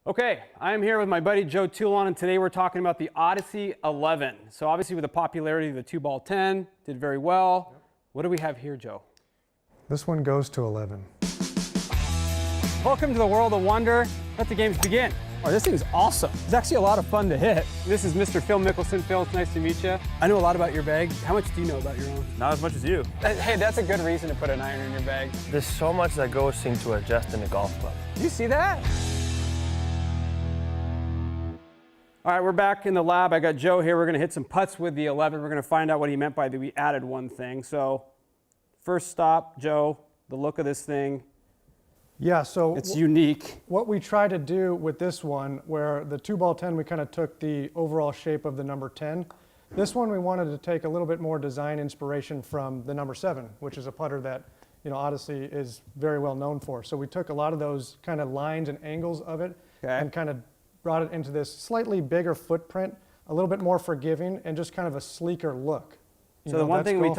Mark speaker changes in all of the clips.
Speaker 1: Okay, I'm here with my buddy Joe Toulon, and today we're talking about the Odyssey 11. So obviously with the popularity of the 2-ball 10, did very well. Yep. What do we have here, Joe?
Speaker 2: This one goes to 11.
Speaker 1: Welcome to the world of Wunder. Let the games begin.
Speaker 3: Oh, this thing's awesome. It's actually a lot of fun to hit.
Speaker 1: This is Mr. Phil Mickelson. Phil, it's nice to meet you.
Speaker 3: I know a lot about your bag.
Speaker 1: How much do you know about your own?
Speaker 4: Not as much as you.
Speaker 3: Hey, that's a good reason to put an iron in your bag.
Speaker 4: There's so much that goes into adjusting a golf club.
Speaker 3: Do you see that?
Speaker 1: All right, we're back in the lab. I got Joe here. We're going to hit some putts with the 11. We're going to find out what he meant by that we added one thing. So first stop, Joe, the look of this thing.
Speaker 2: Yeah, so
Speaker 1: it's unique.
Speaker 2: What we try to do with this one, where the 2-ball 10, we kind of took the overall shape of the number 10. This one we wanted to take a little bit more design inspiration from the number 7, which is a putter that Odyssey is very well known for. So we took a lot of those kind of lines and angles of it and kind of brought it into this slightly bigger footprint, a little bit more forgiving, and just kind of a sleeker look.
Speaker 1: So the one thing we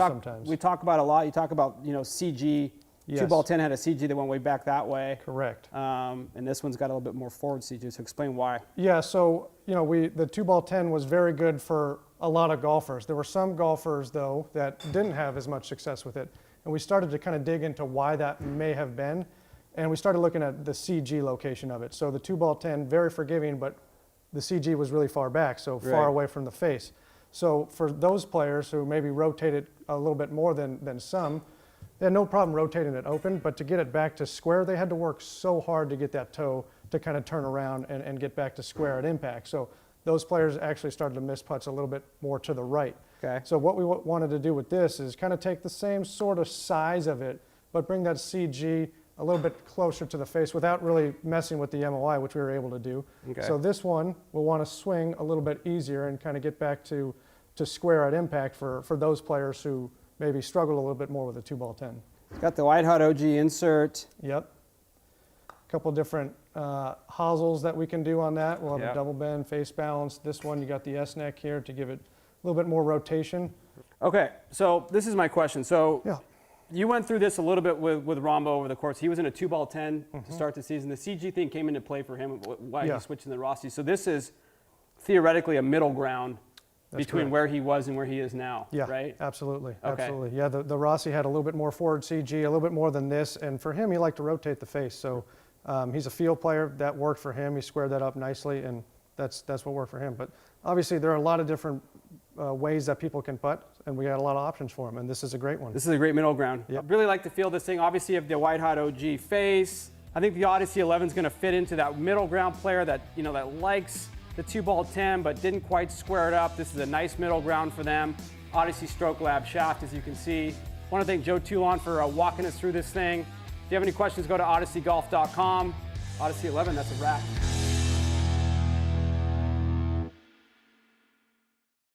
Speaker 1: talk about a lot, you talk about CG. Yes. 2-ball 10 had a CG that went way back that way.
Speaker 2: Correct.
Speaker 1: And this one's got a little bit more forward CG, so explain why.
Speaker 2: Yeah, so the 2-ball 10 was very good for a lot of golfers. There were some golfers, though, that didn't have as much success with it. And we started to kind of dig into why that may have been. And we started looking at the CG location of it. So the 2-ball 10, very forgiving, but the CG was really far back, so far away from the face. So for those players who maybe rotated a little bit more than some, they had no problem rotating it open, but to get it back to square, they had to work so hard to get that toe to kind of turn around and get back to square at impact. So those players actually started to miss putts a little bit more to the right.
Speaker 1: Okay.
Speaker 2: So what we wanted to do with this is kind of take the same sort of size of it, but bring that CG a little bit closer to the face without really messing with the MOI, which we were able to do. Okay. So this one, we'll want to swing a little bit easier and kind of get back to square at impact for those players who maybe struggle a little bit more with the 2-ball 10.
Speaker 1: It's got the White Hot OG insert.
Speaker 2: Yep. A couple different hosels that we can do on that. We'll have a double bend, face balance. This one, you got the S-neck here to give it a little bit more rotation.
Speaker 1: Okay, so this is my question. So you went through this a little bit with Rombo over the course. He was in a 2-ball 10 to start the season. The CG thing came into play for him, why he switched in the Rossi. So this is theoretically a middle ground between where he was and where he is now, right?
Speaker 2: Absolutely, absolutely. Yeah, the Rossi had a little bit more forward CG, a little bit more than this, and for him, he liked to rotate the face. So he's a field player. That worked for him. He squared that up nicely, and that's what worked for him. But obviously, there are a lot of different ways that people can putt, and we got a lot of options for him, and this is a great one.
Speaker 1: This is a great middle ground.
Speaker 2: Yep.
Speaker 1: I really like to feel this thing. Obviously, you have the White Hot OG face. I think the Odyssey 11 is going to fit into that middle ground player that that likes the 2-ball 10 but didn't quite square it up. This is a nice middle ground for them. Odyssey Stroke Lab shaft, as you can see. I want to thank Joe Toulon for walking us through this thing. If you have any questions, go to odysseygolf.com. Odyssey 11, that's a wrap.